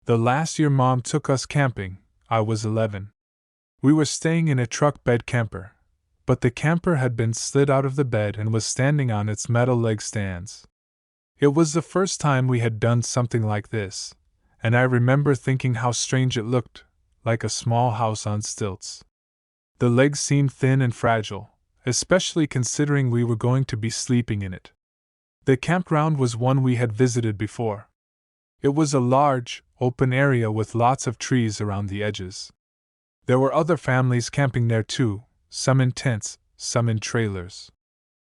The last year Mom took us camping, I was 11. We were staying in a truck bed camper, but the camper had been slid out of the bed and was standing on its metal leg stands. It was the first time we had done something like this, and I remember thinking how strange it looked, like a small house on stilts. The legs seemed thin and fragile, especially considering we were going to be sleeping in it. The campground was one we had visited before. It was a large, open area with lots of trees around the edges. There were other families camping there too, some in tents, some in trailers.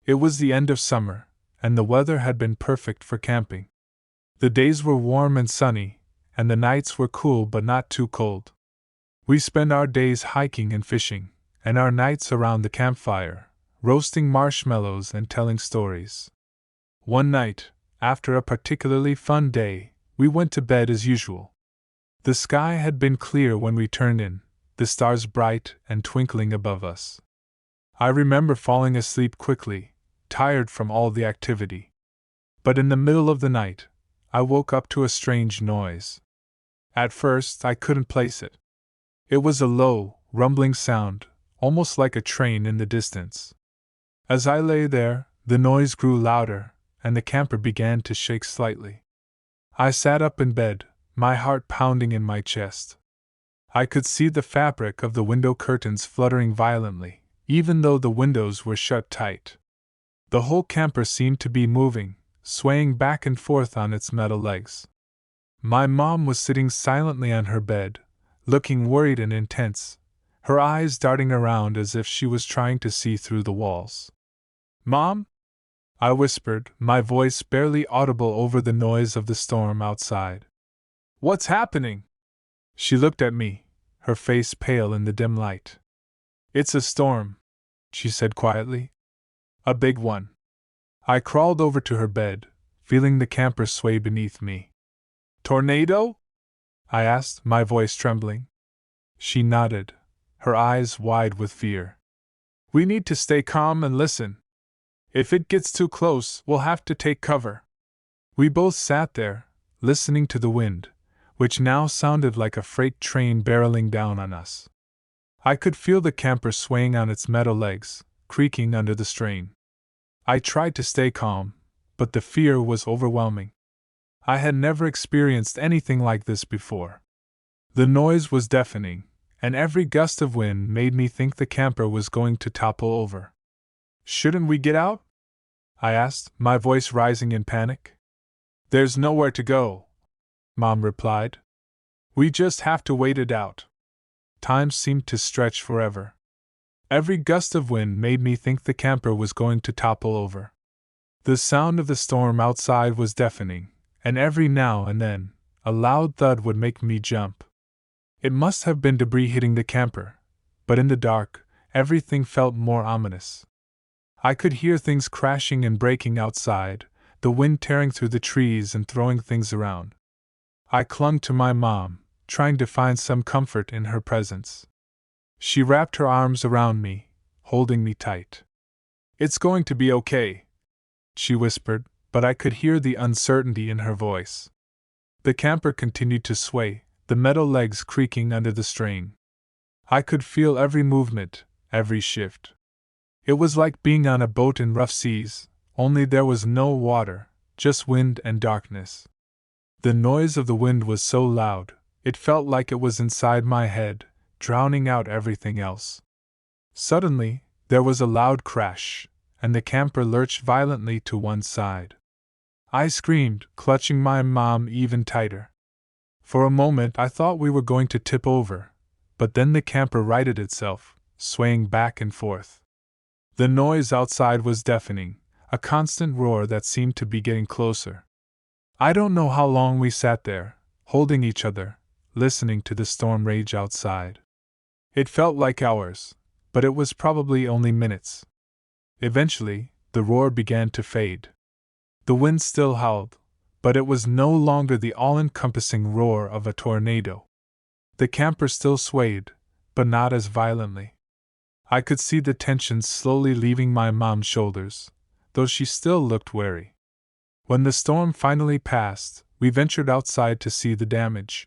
It was the end of summer, and the weather had been perfect for camping. The days were warm and sunny, and the nights were cool but not too cold. We spent our days hiking and fishing, and our nights around the campfire, roasting marshmallows and telling stories. One night, after a particularly fun day, we went to bed as usual. The sky had been clear when we turned in, the stars bright and twinkling above us. I remember falling asleep quickly, tired from all the activity. But in the middle of the night, I woke up to a strange noise. At first, I couldn't place it. It was a low, rumbling sound, almost like a train in the distance. As I lay there, the noise grew louder, and the camper began to shake slightly. I sat up in bed, my heart pounding in my chest. I could see the fabric of the window curtains fluttering violently, even though the windows were shut tight. The whole camper seemed to be moving, swaying back and forth on its metal legs. My mom was sitting silently on her bed, looking worried and intense, her eyes darting around as if she was trying to see through the walls. "Mom?" I whispered, my voice barely audible over the noise of the storm outside. "What's happening?" She looked at me, her face pale in the dim light. "It's a storm," she said quietly. "A big one." I crawled over to her bed, feeling the camper sway beneath me. "Tornado?" I asked, my voice trembling. She nodded, her eyes wide with fear. "We need to stay calm and listen. If it gets too close, we'll have to take cover." We both sat there, listening to the wind, which now sounded like a freight train barreling down on us. I could feel the camper swaying on its metal legs, creaking under the strain. I tried to stay calm, but the fear was overwhelming. I had never experienced anything like this before. The noise was deafening, and every gust of wind made me think the camper was going to topple over. "Shouldn't we get out?" I asked, my voice rising in panic. "There's nowhere to go," Mom replied. "We just have to wait it out." Time seemed to stretch forever. Every gust of wind made me think the camper was going to topple over. The sound of the storm outside was deafening, and every now and then, a loud thud would make me jump. It must have been debris hitting the camper, but in the dark, everything felt more ominous. I could hear things crashing and breaking outside, the wind tearing through the trees and throwing things around. I clung to my mom, trying to find some comfort in her presence. She wrapped her arms around me, holding me tight. "It's going to be okay," she whispered, but I could hear the uncertainty in her voice. The camper continued to sway, the metal legs creaking under the strain. I could feel every movement, every shift. It was like being on a boat in rough seas, only there was no water, just wind and darkness. The noise of the wind was so loud, it felt like it was inside my head, drowning out everything else. Suddenly, there was a loud crash, and the camper lurched violently to one side. I screamed, clutching my mom even tighter. For a moment I thought we were going to tip over, but then the camper righted itself, swaying back and forth. The noise outside was deafening, a constant roar that seemed to be getting closer. I don't know how long we sat there, holding each other, listening to the storm rage outside. It felt like hours, but it was probably only minutes. Eventually, the roar began to fade. The wind still howled, but it was no longer the all-encompassing roar of a tornado. The camper still swayed, but not as violently. I could see the tension slowly leaving my mom's shoulders, though she still looked wary. When the storm finally passed, we ventured outside to see the damage.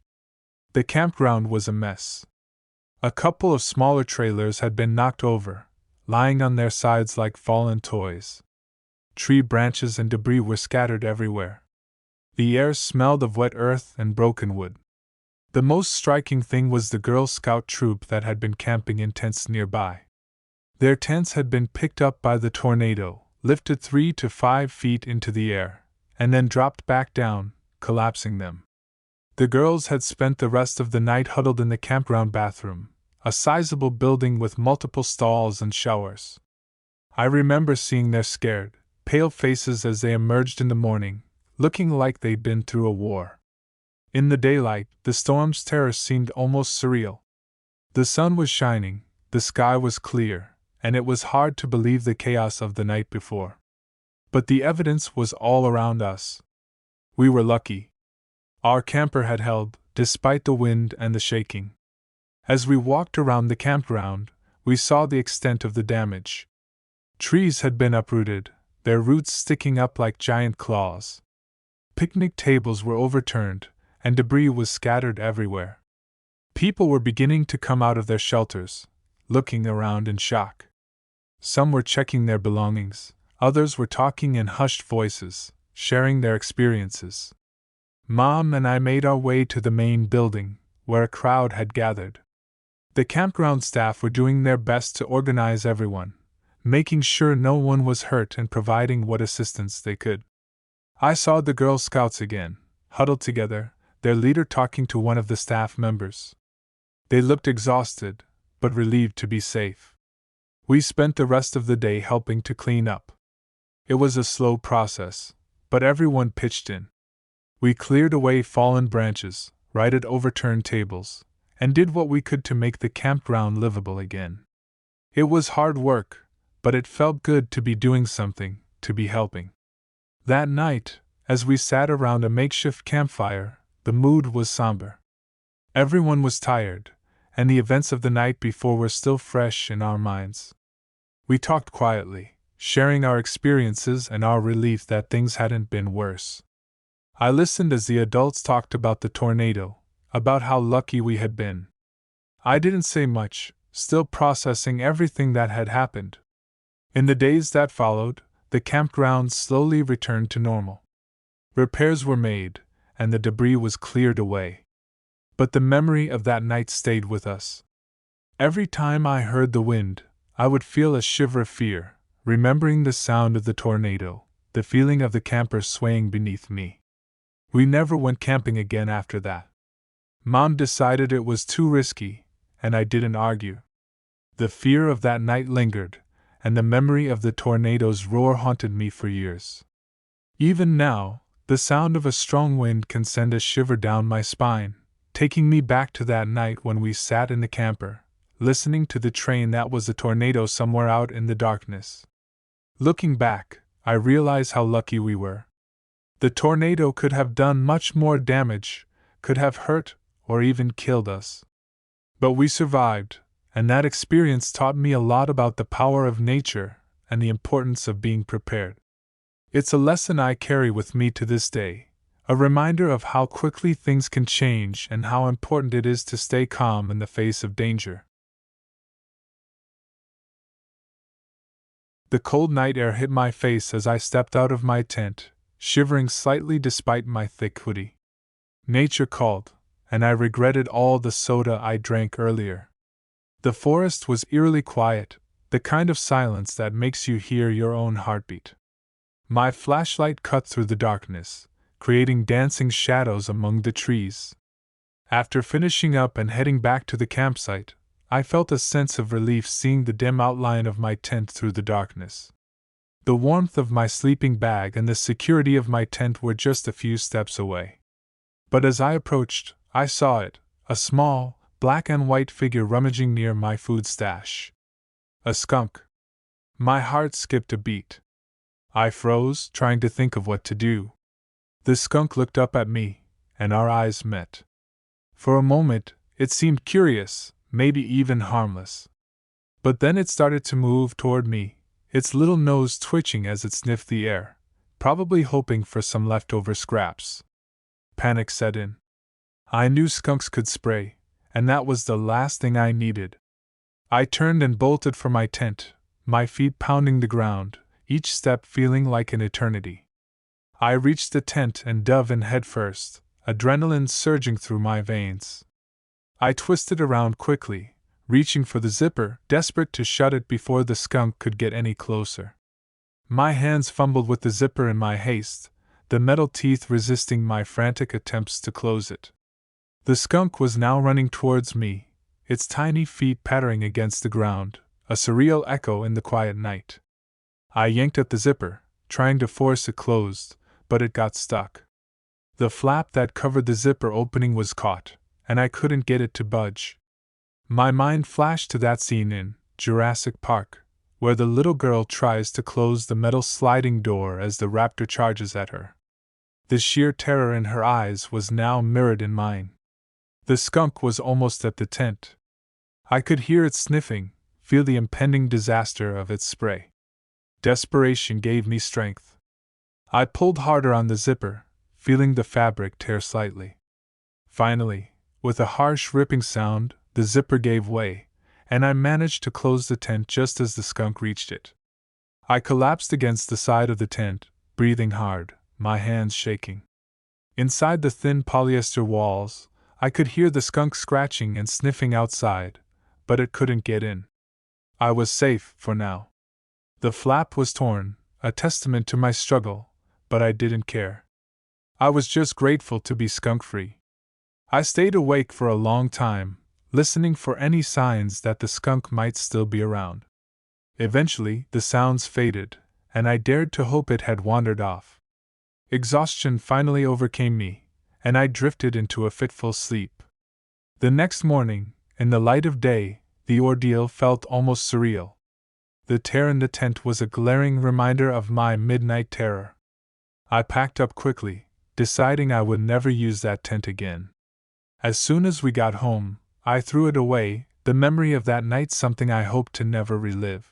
The campground was a mess. A couple of smaller trailers had been knocked over, lying on their sides like fallen toys. Tree branches and debris were scattered everywhere. The air smelled of wet earth and broken wood. The most striking thing was the Girl Scout troop that had been camping in tents nearby. Their tents had been picked up by the tornado, lifted 3 to 5 feet into the air, and then dropped back down, collapsing them. The girls had spent the rest of the night huddled in the campground bathroom, a sizable building with multiple stalls and showers. I remember seeing their scared, pale faces as they emerged in the morning, looking like they'd been through a war. In the daylight, the storm's terror seemed almost surreal. The sun was shining, the sky was clear, and it was hard to believe the chaos of the night before. But the evidence was all around us. We were lucky. Our camper had held, despite the wind and the shaking. As we walked around the campground, we saw the extent of the damage. Trees had been uprooted, their roots sticking up like giant claws. Picnic tables were overturned, and debris was scattered everywhere. People were beginning to come out of their shelters, looking around in shock. Some were checking their belongings, others were talking in hushed voices, sharing their experiences. Mom and I made our way to the main building, where a crowd had gathered. The campground staff were doing their best to organize everyone, making sure no one was hurt and providing what assistance they could. I saw the Girl Scouts again, huddled together, their leader talking to one of the staff members. They looked exhausted, but relieved to be safe. We spent the rest of the day helping to clean up. It was a slow process, but everyone pitched in. We cleared away fallen branches, righted overturned tables, and did what we could to make the campground livable again. It was hard work, but it felt good to be doing something, to be helping. That night, as we sat around a makeshift campfire, the mood was somber. Everyone was tired, and the events of the night before were still fresh in our minds. We talked quietly, sharing our experiences and our relief that things hadn't been worse. I listened as the adults talked about the tornado, about how lucky we had been. I didn't say much, still processing everything that had happened. In the days that followed, the campground slowly returned to normal. Repairs were made, and the debris was cleared away. But the memory of that night stayed with us. Every time I heard the wind, I would feel a shiver of fear, remembering the sound of the tornado, the feeling of the campers swaying beneath me. We never went camping again after that. Mom decided it was too risky, and I didn't argue. The fear of that night lingered, and the memory of the tornado's roar haunted me for years. Even now, the sound of a strong wind can send a shiver down my spine, taking me back to that night when we sat in the camper, listening to the train that was a tornado somewhere out in the darkness. Looking back, I realize how lucky we were. The tornado could have done much more damage, could have hurt or even killed us. But we survived, and that experience taught me a lot about the power of nature and the importance of being prepared. It's a lesson I carry with me to this day, a reminder of how quickly things can change and how important it is to stay calm in the face of danger. The cold night air hit my face as I stepped out of my tent, shivering slightly despite my thick hoodie. Nature called, and I regretted all the soda I drank earlier. The forest was eerily quiet, the kind of silence that makes you hear your own heartbeat. My flashlight cut through the darkness, creating dancing shadows among the trees. After finishing up and heading back to the campsite, I felt a sense of relief seeing the dim outline of my tent through the darkness. The warmth of my sleeping bag and the security of my tent were just a few steps away. But as I approached, I saw it, a small, black and white figure rummaging near my food stash. A skunk. My heart skipped a beat. I froze, trying to think of what to do. The skunk looked up at me, and our eyes met. For a moment, it seemed curious, maybe even harmless. But then it started to move toward me, its little nose twitching as it sniffed the air, probably hoping for some leftover scraps. Panic set in. I knew skunks could spray, and that was the last thing I needed. I turned and bolted for my tent, my feet pounding the ground, each step feeling like an eternity. I reached the tent and dove in head first, adrenaline surging through my veins. I twisted around quickly, reaching for the zipper, desperate to shut it before the skunk could get any closer. My hands fumbled with the zipper in my haste, the metal teeth resisting my frantic attempts to close it. The skunk was now running towards me, its tiny feet pattering against the ground, a surreal echo in the quiet night. I yanked at the zipper, trying to force it closed, but it got stuck. The flap that covered the zipper opening was caught, and I couldn't get it to budge. My mind flashed to that scene in Jurassic Park, where the little girl tries to close the metal sliding door as the raptor charges at her. The sheer terror in her eyes was now mirrored in mine. The skunk was almost at the tent. I could hear it sniffing, feel the impending disaster of its spray. Desperation gave me strength. I pulled harder on the zipper, feeling the fabric tear slightly. Finally, with a harsh ripping sound, the zipper gave way, and I managed to close the tent just as the skunk reached it. I collapsed against the side of the tent, breathing hard, my hands shaking. Inside the thin polyester walls, I could hear the skunk scratching and sniffing outside, but it couldn't get in. I was safe for now. The flap was torn, a testament to my struggle, but I didn't care. I was just grateful to be skunk-free. I stayed awake for a long time, listening for any signs that the skunk might still be around. Eventually, the sounds faded, and I dared to hope it had wandered off. Exhaustion finally overcame me, and I drifted into a fitful sleep. The next morning, in the light of day, the ordeal felt almost surreal. The tear in the tent was a glaring reminder of my midnight terror. I packed up quickly, deciding I would never use that tent again. As soon as we got home, I threw it away, the memory of that night something I hoped to never relive.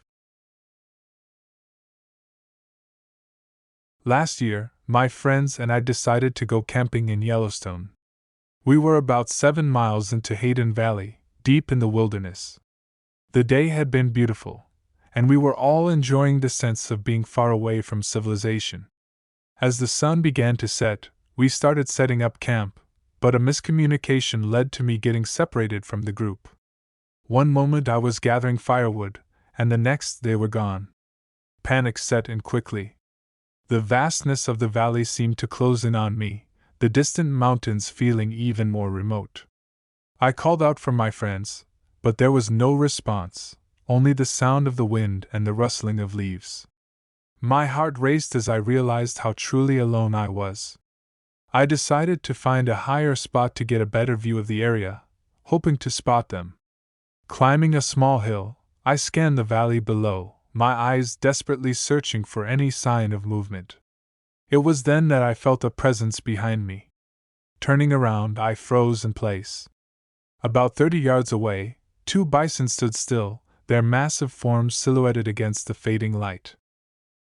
Last year, my friends and I decided to go camping in Yellowstone. We were about 7 miles into Hayden Valley, deep in the wilderness. The day had been beautiful, and we were all enjoying the sense of being far away from civilization. As the sun began to set, we started setting up camp, but a miscommunication led to me getting separated from the group. One moment I was gathering firewood, and the next they were gone. Panic set in quickly. The vastness of the valley seemed to close in on me, the distant mountains feeling even more remote. I called out for my friends, but there was no response, only the sound of the wind and the rustling of leaves. My heart raced as I realized how truly alone I was. I decided to find a higher spot to get a better view of the area, hoping to spot them. Climbing a small hill, I scanned the valley below, my eyes desperately searching for any sign of movement. It was then that I felt a presence behind me. Turning around, I froze in place. About 30 yards away, 2 bison stood still, their massive forms silhouetted against the fading light.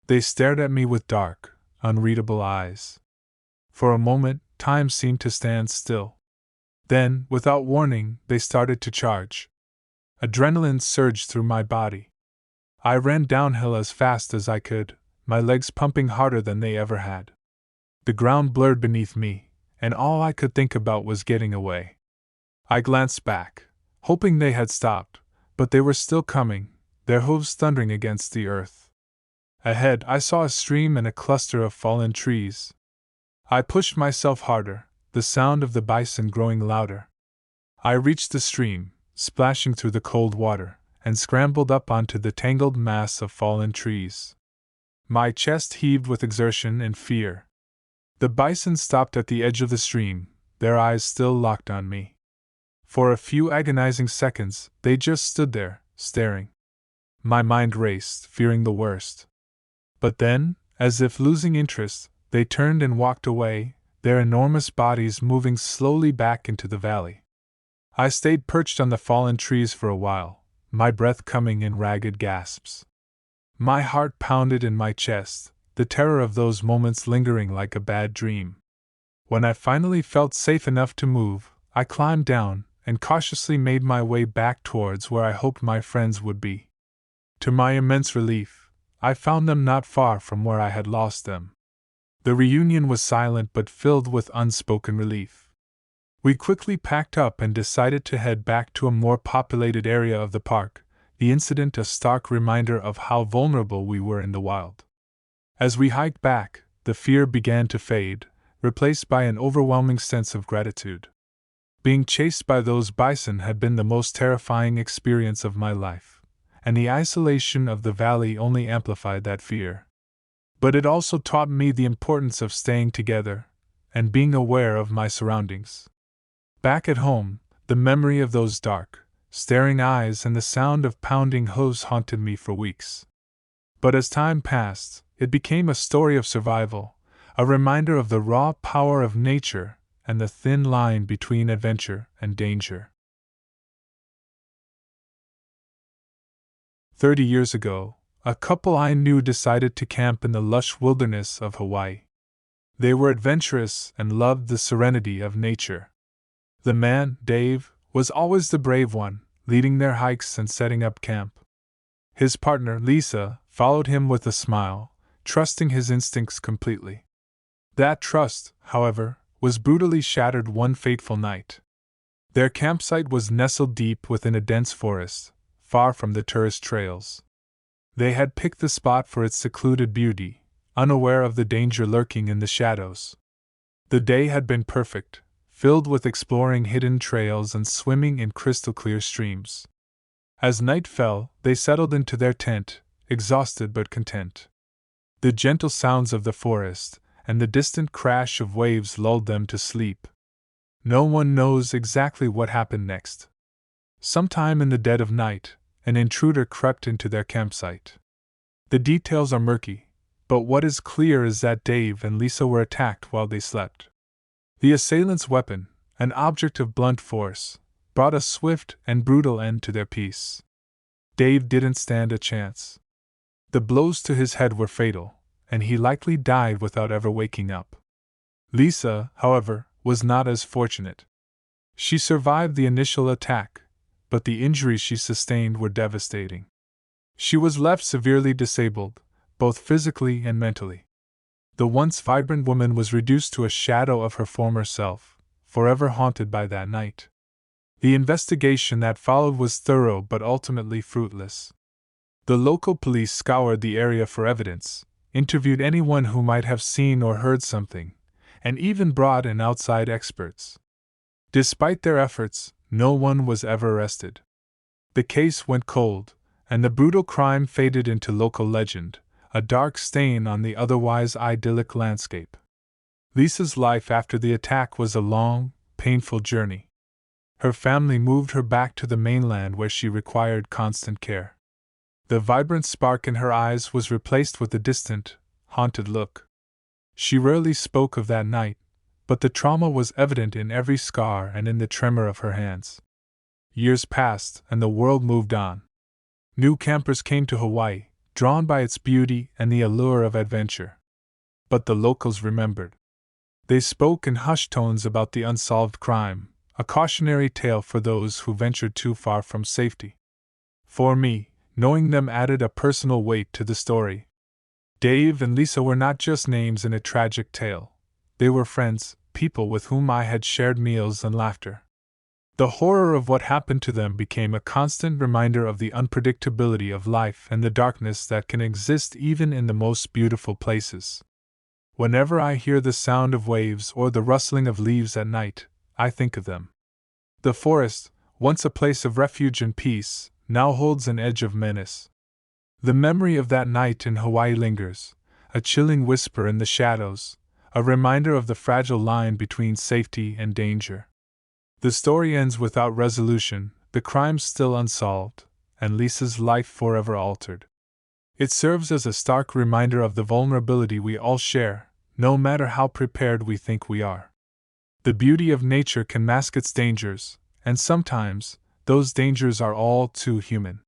They stared at me with dark, unreadable eyes. For a moment, time seemed to stand still. Then, without warning, they started to charge. Adrenaline surged through my body. I ran downhill as fast as I could, my legs pumping harder than they ever had. The ground blurred beneath me, and all I could think about was getting away. I glanced back, hoping they had stopped, but they were still coming, their hooves thundering against the earth. Ahead, I saw a stream and a cluster of fallen trees. I pushed myself harder, the sound of the bison growing louder. I reached the stream, splashing through the cold water, and scrambled up onto the tangled mass of fallen trees. My chest heaved with exertion and fear. The bison stopped at the edge of the stream, their eyes still locked on me. For a few agonizing seconds, they just stood there, staring. My mind raced, fearing the worst. But then, as if losing interest, they turned and walked away, their enormous bodies moving slowly back into the valley. I stayed perched on the fallen trees for a while, my breath coming in ragged gasps. My heart pounded in my chest, the terror of those moments lingering like a bad dream. When I finally felt safe enough to move, I climbed down and cautiously made my way back towards where I hoped my friends would be. To my immense relief, I found them not far from where I had lost them. The reunion was silent but filled with unspoken relief. We quickly packed up and decided to head back to a more populated area of the park, the incident a stark reminder of how vulnerable we were in the wild. As we hiked back, the fear began to fade, replaced by an overwhelming sense of gratitude. Being chased by those bison had been the most terrifying experience of my life, and the isolation of the valley only amplified that fear. But it also taught me the importance of staying together and being aware of my surroundings. Back at home, the memory of those dark, staring eyes and the sound of pounding hooves haunted me for weeks. But as time passed, it became a story of survival, a reminder of the raw power of nature and the thin line between adventure and danger. 30 years ago, a couple I knew decided to camp in the lush wilderness of Hawaii. They were adventurous and loved the serenity of nature. The man, Dave, was always the brave one, leading their hikes and setting up camp. His partner, Lisa, followed him with a smile, trusting his instincts completely. That trust, however, was brutally shattered one fateful night. Their campsite was nestled deep within a dense forest, far from the tourist trails. They had picked the spot for its secluded beauty, unaware of the danger lurking in the shadows. The day had been perfect, filled with exploring hidden trails and swimming in crystal-clear streams. As night fell, they settled into their tent, exhausted but content. The gentle sounds of the forest and the distant crash of waves lulled them to sleep. No one knows exactly what happened next. Sometime in the dead of night, an intruder crept into their campsite. The details are murky, but what is clear is that Dave and Lisa were attacked while they slept. The assailant's weapon, an object of blunt force, brought a swift and brutal end to their peace. Dave didn't stand a chance. The blows to his head were fatal, and he likely died without ever waking up. Lisa, however, was not as fortunate. She survived the initial attack, but the injuries she sustained were devastating. She was left severely disabled, both physically and mentally. The once vibrant woman was reduced to a shadow of her former self, forever haunted by that night. The investigation that followed was thorough but ultimately fruitless. The local police scoured the area for evidence, interviewed anyone who might have seen or heard something, and even brought in outside experts. Despite their efforts, no one was ever arrested. The case went cold, and the brutal crime faded into local legend, a dark stain on the otherwise idyllic landscape. Lisa's life after the attack was a long, painful journey. Her family moved her back to the mainland where she required constant care. The vibrant spark in her eyes was replaced with a distant, haunted look. She rarely spoke of that night, but the trauma was evident in every scar and in the tremor of her hands. Years passed, and the world moved on. New campers came to Hawaii, drawn by its beauty and the allure of adventure. But the locals remembered. They spoke in hushed tones about the unsolved crime, a cautionary tale for those who ventured too far from safety. For me, knowing them added a personal weight to the story. Dave and Lisa were not just names in a tragic tale. They were friends, people with whom I had shared meals and laughter. The horror of what happened to them became a constant reminder of the unpredictability of life and the darkness that can exist even in the most beautiful places. Whenever I hear the sound of waves or the rustling of leaves at night, I think of them. The forest, once a place of refuge and peace, now holds an edge of menace. The memory of that night in Hawaii lingers, a chilling whisper in the shadows, a reminder of the fragile line between safety and danger. The story ends without resolution, the crime still unsolved, and Lisa's life forever altered. It serves as a stark reminder of the vulnerability we all share, no matter how prepared we think we are. The beauty of nature can mask its dangers, and sometimes, those dangers are all too human.